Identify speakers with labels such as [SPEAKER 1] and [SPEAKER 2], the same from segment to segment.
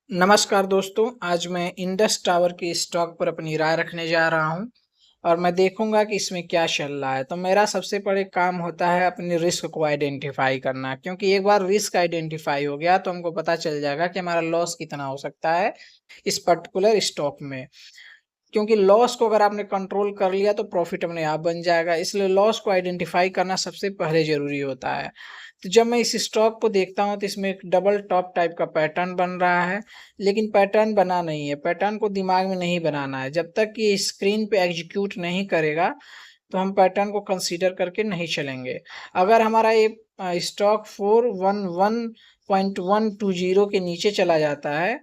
[SPEAKER 1] नमस्कार दोस्तों, आज मैं इंडस टावर के स्टॉक पर अपनी राय रखने जा रहा हूं और मैं देखूंगा कि इसमें क्या चल रहा है। तो मेरा सबसे बड़े काम होता है अपने रिस्क को आइडेंटिफाई करना, क्योंकि एक बार रिस्क आइडेंटिफाई हो गया तो हमको पता चल जाएगा कि हमारा लॉस कितना हो सकता है इस पर्टिकुलर स्टॉक में। क्योंकि लॉस को अगर आपने कंट्रोल कर लिया तो प्रॉफिट अपने आप बन जाएगा, इसलिए लॉस को आइडेंटिफाई करना सबसे पहले जरूरी होता है। तो जब मैं इस स्टॉक को देखता हूं तो इसमें एक डबल टॉप टाइप का पैटर्न बन रहा है, लेकिन पैटर्न बना नहीं है। पैटर्न को दिमाग में नहीं बनाना है, जब तक कि स्क्रीन पे एग्जीक्यूट नहीं करेगा तो हम पैटर्न को कंसीडर करके नहीं चलेंगे। अगर हमारा ये स्टॉक 411.120 के नीचे चला जाता है,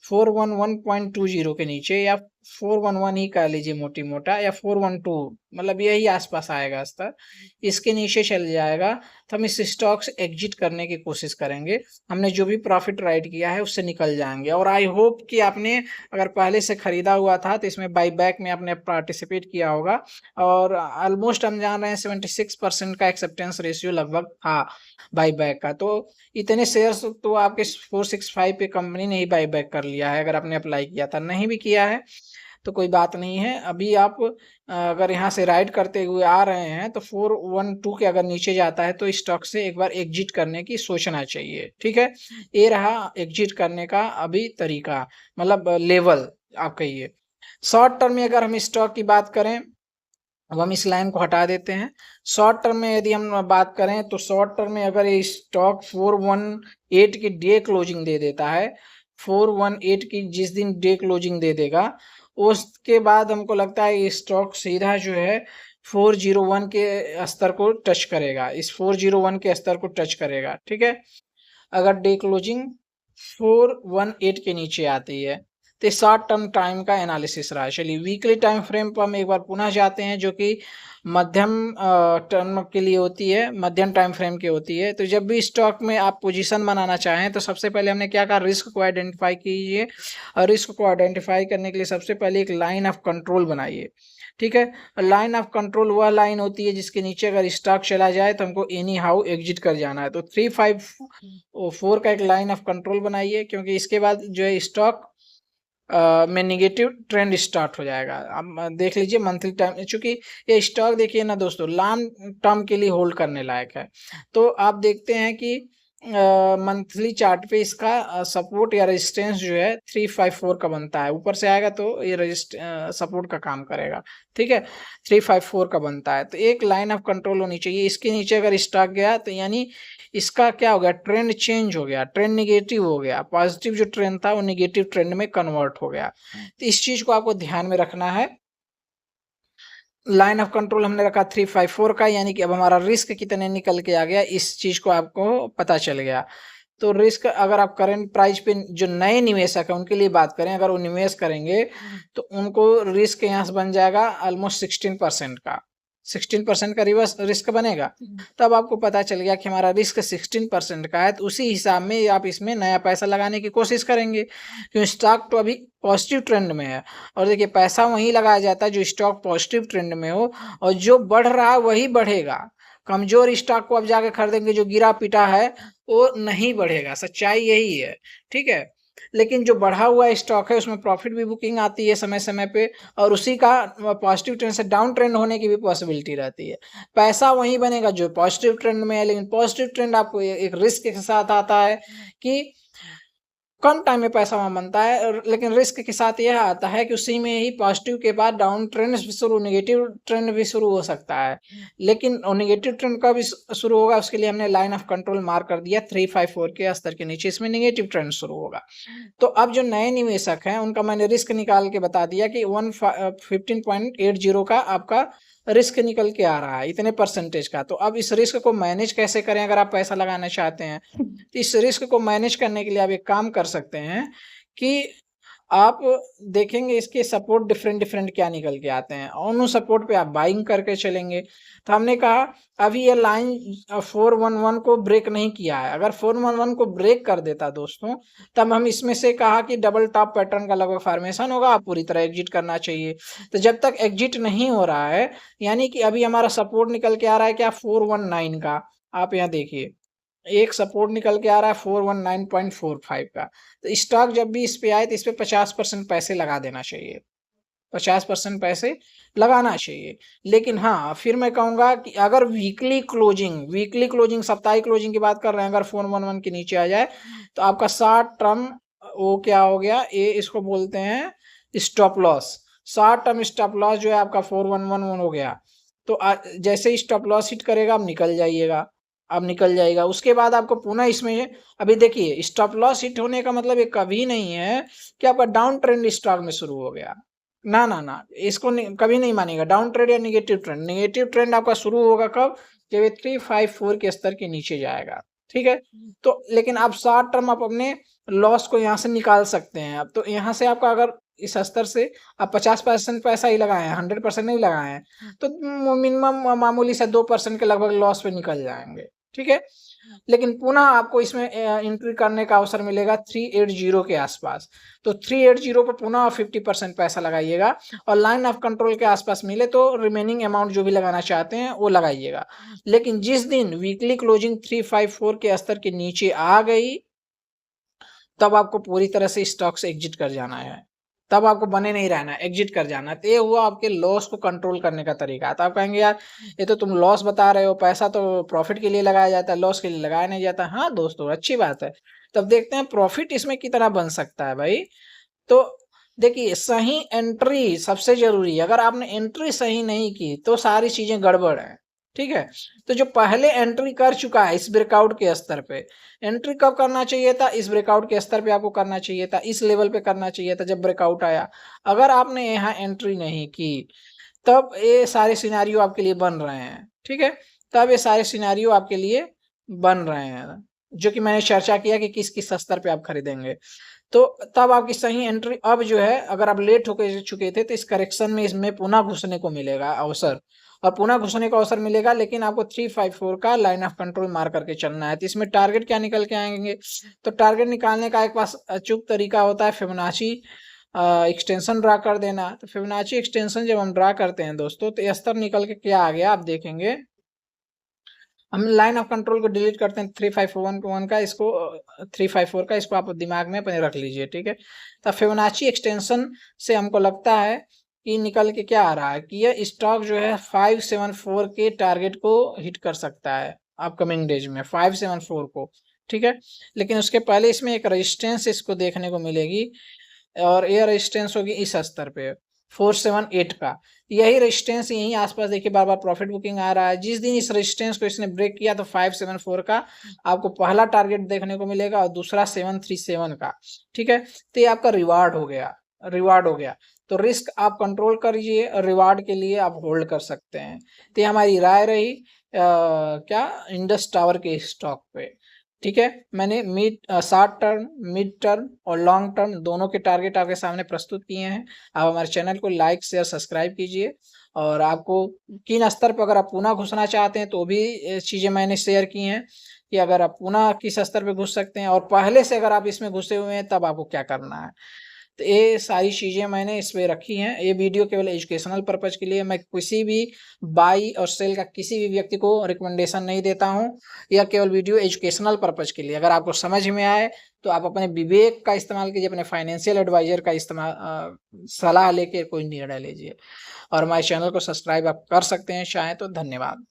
[SPEAKER 1] 411.20 के नीचे, या 411 ही कह लीजिए मोटी मोटा, या 412, मतलब यही आसपास आएगा स्तर, इसके नीचे चल जाएगा तो हम इस स्टॉक से एग्जिट करने की कोशिश करेंगे। हमने जो भी प्रॉफिट राइट किया है उससे निकल जाएंगे। और आई होप कि आपने अगर पहले से खरीदा हुआ था तो इसमें बाई बैक में आपने पार्टिसिपेट किया होगा। और ऑलमोस्ट हम जान रहे हैं 76% का एक्सेप्टेंस रेशियो लगभग था बाई बैक का। तो इतने शेयर्स तो आपके 465 पे कंपनी ने ही बाई बैक कर लिया है। अगर आपने अप्लाई किया था, नहीं भी किया है तो कोई बात नहीं है। अभी आप अगर यहाँ से राइड करते हुए आ रहे हैं तो 412 के अगर नीचे जाता है तो स्टॉक से एक बार एग्जिट करने की सोचना चाहिए। ठीक है, ये रहा एग्जिट करने का अभी तरीका, मतलब लेवल आप कहिए। शॉर्ट टर्म में अगर हम स्टॉक की बात करें, अब हम इस लाइन को हटा देते हैं। शॉर्ट टर्म में यदि हम बात करें तो शॉर्ट टर्म में अगर ये स्टॉक 418 की डे क्लोजिंग दे देता है, 418 की जिस दिन डे क्लोजिंग दे देगा उसके बाद हमको लगता है ये स्टॉक सीधा जो है 401 के स्तर को टच करेगा, इस 401 के स्तर को टच करेगा। ठीक है, अगर डे क्लोजिंग 418 के नीचे आती है तो शॉर्ट टर्म टाइम का एनालिसिस रहा है। चलिए वीकली टाइम फ्रेम पर हम एक बार पुनः जाते हैं, जो कि मध्यम टर्म के लिए होती है, मध्यम टाइम फ्रेम की होती है। तो जब भी स्टॉक में आप पोजीशन बनाना चाहें तो सबसे पहले हमने क्या कहा, रिस्क को आइडेंटिफाई कीजिए। और रिस्क को आइडेंटिफाई करने के लिए सबसे पहले एक लाइन ऑफ कंट्रोल बनाइए। ठीक है, लाइन ऑफ कंट्रोल वह लाइन होती है जिसके नीचे अगर स्टॉक चला जाए तो हमको एनी हाउ एग्जिट कर जाना है। तो 354 का एक लाइन ऑफ कंट्रोल बनाइए, क्योंकि इसके बाद जो है स्टॉक में निगेटिव ट्रेंड स्टार्ट हो जाएगा। अब देख लीजिए मंथली टाइम, चूंकि ये स्टॉक देखिए ना दोस्तों, लॉन्ग टर्म के लिए होल्ड करने लायक है। तो आप देखते हैं कि मंथली चार्ट पे इसका सपोर्ट या रेजिस्टेंस जो है 354 का बनता है। ऊपर से आएगा तो ये सपोर्ट का काम करेगा। ठीक है, 354 का बनता है, तो एक लाइन ऑफ कंट्रोल होनी चाहिए। इसके नीचे अगर स्टॉक गया तो यानी इसका क्या हो गया, ट्रेंड चेंज हो गया, ट्रेंड निगेटिव हो गया, पॉजिटिव जो ट्रेंड था वो निगेटिव ट्रेंड में कन्वर्ट हो गया। तो इस चीज को आपको ध्यान में रखना है। लाइन ऑफ कंट्रोल हमने रखा 354 का, यानी कि अब हमारा रिस्क कितने निकल के आ गया, इस चीज को आपको पता चल गया। तो रिस्क अगर आप करेंट प्राइस पे जो नए निवेशक है उनके लिए बात करें, अगर वो निवेश करेंगे तो उनको रिस्क यहाँ से बन जाएगा ऑलमोस्ट 16% का, 16% का रिवर्स रिस्क बनेगा। तब आपको पता चल गया कि हमारा रिस्क 16% का है, तो उसी हिसाब में आप इसमें नया पैसा लगाने की कोशिश करेंगे, क्योंकि स्टॉक तो अभी पॉजिटिव ट्रेंड में है। और देखिए पैसा वहीं लगाया जाता है जो स्टॉक पॉजिटिव ट्रेंड में हो, और जो बढ़ रहा है वही बढ़ेगा। कमजोर स्टॉक को आप जाके खरीदेंगे, जो गिरा पिटा है वो नहीं बढ़ेगा, सच्चाई यही है। ठीक है, लेकिन जो बढ़ा हुआ स्टॉक है उसमें प्रॉफिट भी बुकिंग आती है समय समय पे, और उसी का पॉजिटिव ट्रेंड से डाउन ट्रेंड होने की भी पॉसिबिलिटी रहती है। पैसा वही बनेगा जो पॉजिटिव ट्रेंड में है, लेकिन पॉजिटिव ट्रेंड आपको एक रिस्क के साथ आता है कि कम टाइम में पैसा वहाँ बनता है, लेकिन रिस्क के साथ यह आता है कि उसी में ही पॉजिटिव के बाद डाउन ट्रेंड भी शुरू, नेगेटिव ट्रेंड भी शुरू हो सकता है। लेकिन नेगेटिव ट्रेंड कब शुरू होगा उसके लिए हमने लाइन ऑफ कंट्रोल मार्क कर दिया 354 के स्तर के नीचे, इसमें नेगेटिव ट्रेंड शुरू होगा। तो अब जो नए निवेशक हैं उनका मैंने रिस्क निकाल के बता दिया कि 15.80 का आपका रिस्क निकल के आ रहा है, इतने परसेंटेज का। तो अब इस रिस्क को मैनेज कैसे करें अगर आप पैसा लगाना चाहते हैं, तो इस रिस्क को मैनेज करने के लिए आप एक काम कर सकते हैं कि आप देखेंगे इसके सपोर्ट डिफरेंट डिफरेंट क्या निकल के आते हैं, और उन सपोर्ट पे आप बाइंग करके चलेंगे। तो हमने कहा अभी ये लाइन 411 को ब्रेक नहीं किया है, अगर 411 को ब्रेक कर देता दोस्तों, तब हम इसमें से कहा कि डबल टॉप पैटर्न का लगभग फॉर्मेशन होगा, आप पूरी तरह एग्जिट करना चाहिए। तो जब तक एग्जिट नहीं हो रहा है, यानी कि अभी हमारा सपोर्ट निकल के आ रहा है क्या, 419 का। आप यहाँ देखिए एक सपोर्ट निकल के आ रहा है 419.45 का। तो स्टॉक जब भी इस पे आए तो इस पे 50% पैसे लगा देना चाहिए, 50% पैसे लगाना चाहिए। लेकिन हाँ, फिर मैं कहूँगा कि अगर वीकली क्लोजिंग साप्ताहिक क्लोजिंग की बात कर रहे हैं, अगर 411 के नीचे आ जाए तो आपका शॉर्ट टर्म वो क्या हो गया, ये इसको बोलते हैं stop loss. Short term stop loss जो है आपका 4111 हो गया। तो जैसे ही स्टॉप लॉस हिट करेगा आप निकल जाइएगा, अब निकल जाएगा। उसके बाद आपको पुनः इसमें अभी देखिए, स्टॉप लॉस हिट होने का मतलब ये कभी नहीं है कि आपका डाउन ट्रेंड स्टॉक में शुरू हो गया। ना, ना, ना, इसको कभी नहीं मानेगा डाउन ट्रेंड या नेगेटिव ट्रेंड। नेगेटिव ट्रेंड आपका शुरू होगा कब, जब ये 354 के स्तर के नीचे जाएगा, ठीक है। तो लेकिन आप शॉर्ट टर्म आप अपने लॉस को यहाँ से निकाल सकते हैं। अब तो यहाँ से आपका अगर इस स्तर से आप 50% पैसा ही लगाए हैं, 100% नहीं लगाए हैं, तो मिनिमम मामूली से 2% के लगभग लॉस पे निकल जाएंगे, ठीक है। लेकिन पुनः आपको इसमें एंट्री करने का अवसर मिलेगा 380 के आसपास। तो 380 पर पुनः 50% पैसा लगाइएगा, और लाइन ऑफ कंट्रोल के आसपास मिले तो रिमेनिंग अमाउंट जो भी लगाना चाहते हैं वो लगाइएगा। लेकिन जिस दिन वीकली क्लोजिंग 354 के स्तर के नीचे आ गई, तब आपको पूरी तरह से स्टॉक से एग्जिट कर जाना है। तब आपको बने नहीं रहना है, एग्जिट कर जाना है। तो ये हुआ आपके लॉस को कंट्रोल करने का तरीका। तो आप कहेंगे यार ये तो तुम लॉस बता रहे हो, पैसा तो प्रॉफिट के लिए लगाया जाता है, लॉस के लिए लगाया नहीं जाता। हाँ दोस्तों, अच्छी बात है। तब देखते हैं प्रॉफिट इसमें कितना बन सकता है भाई। तो देखिए, सही एंट्री सबसे जरूरी है। अगर आपने एंट्री सही नहीं की तो सारी चीजें गड़बड़ है, ठीक है। तो जो पहले एंट्री कर चुका है इस ब्रेकआउट के स्तर पे, एंट्री कब करना चाहिए था, इस ब्रेकआउट के स्तर पे आपको करना चाहिए था, इस लेवल पे करना चाहिए था जब ब्रेकआउट आया। अगर आपने यहाँ एंट्री नहीं की, तब ये सारे सिनेरियो आपके लिए बन रहे हैं, ठीक है। तब ये सारे सिनेरियो आपके लिए बन रहे हैं, जो कि मैंने चर्चा किया कि किस किस स्तर पे आप खरीदेंगे। तो तब आपकी सही एंट्री अब जो है, अगर आप लेट होकर चुके थे तो इस करेक्शन में इसमें पुनः घुसने को मिलेगा अवसर, और पुनः घुसने का अवसर मिलेगा। लेकिन आपको 354 का लाइन ऑफ कंट्रोल मार करके चलना है। तो इसमें टारगेट क्या निकल के आएंगे, तो टारगेट निकालने का एक पास अचूक तरीका होता है, फिबोनाची एक्सटेंशन ड्रा कर देना। तो फिबोनाची एक्सटेंशन जब हम ड्रा करते हैं दोस्तों, तो स्तर निकल के क्या आ गया आप देखेंगे। हम लाइन ऑफ कंट्रोल को डिलीट करते हैं 3541 का, इसको 354 का, इसको आप दिमाग में अपने रख लीजिए, ठीक है। तो फिबोनाची एक्सटेंशन से हमको लगता है कि निकल के क्या आ रहा है कि यह स्टॉक जो है 574 के टारगेट को हिट कर सकता है अपकमिंग डेज में, 574 को, ठीक है। लेकिन उसके पहले इसमें एक रेजिस्टेंस इसको देखने को मिलेगी, और ये रेजिस्टेंस होगी इस स्तर पे 478 का। यही रेजिस्टेंस यहीं आसपास देखिए बार बार प्रॉफिट बुकिंग आ रहा है। जिस दिन इस रेजिस्टेंस को इसने ब्रेक किया तो 574 का आपको पहला टारगेट देखने को मिलेगा, और दूसरा 737 का, ठीक है। तो ये आपका रिवार्ड हो गया, रिवार्ड हो गया। तो रिस्क आप कंट्रोल करिए, रिवार्ड के लिए आप होल्ड कर सकते हैं। तो ये हमारी राय रही क्या, इंडस टावर के स्टॉक पे, ठीक है। मैंने शॉर्ट टर्म, मिड टर्म और लॉन्ग टर्म दोनों के टारगेट आपके सामने प्रस्तुत किए हैं। आप हमारे चैनल को लाइक शेयर सब्सक्राइब कीजिए, और आपको किन स्तर पर अगर आप पुनः घुसना चाहते हैं तो भी चीज़ें मैंने शेयर की हैं कि अगर आप पुनः किस स्तर पे घुस सकते हैं, और पहले से अगर आप इसमें घुसे हुए हैं तब आपको क्या करना है। तो ये सारी चीज़ें मैंने इस पे रखी हैं। ये वीडियो केवल एजुकेशनल पर्पज़ के लिए, मैं किसी भी बाई और सेल का किसी भी व्यक्ति को रिकमेंडेशन नहीं देता हूँ। यह केवल वीडियो एजुकेशनल पर्पज़ के लिए, अगर आपको समझ में आए तो आप अपने विवेक का इस्तेमाल कीजिए, अपने फाइनेंशियल एडवाइजर का इस्तेमाल सलाह लेके कोई निर्णय लीजिए। और हमारे चैनल को सब्सक्राइब आप कर सकते हैं चाहें तो। धन्यवाद।